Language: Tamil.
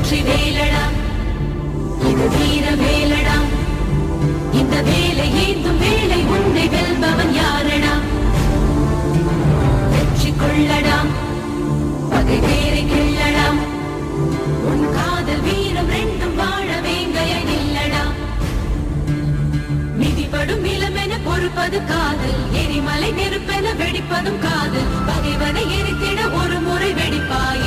வெற்றி வேலடா, இது வீர வேலடா. இந்த வேலை ஏந்தும் வேலை உன்னை வெல்பவன் யாரடா? வெற்றி கொள்ளடா, பகை வேரை கிள்ளடா. உன் காதல் வீரம் ரெண்டும் வாழ வேங்கைய நில்லடா. மிதிபடும் இளமென பொறுப்பது காதல், எரிமலை நெருப்பென வெடிப்பதும் காதல். பகைவனை எரித்திட ஒரு முறை வெடிப்பாய்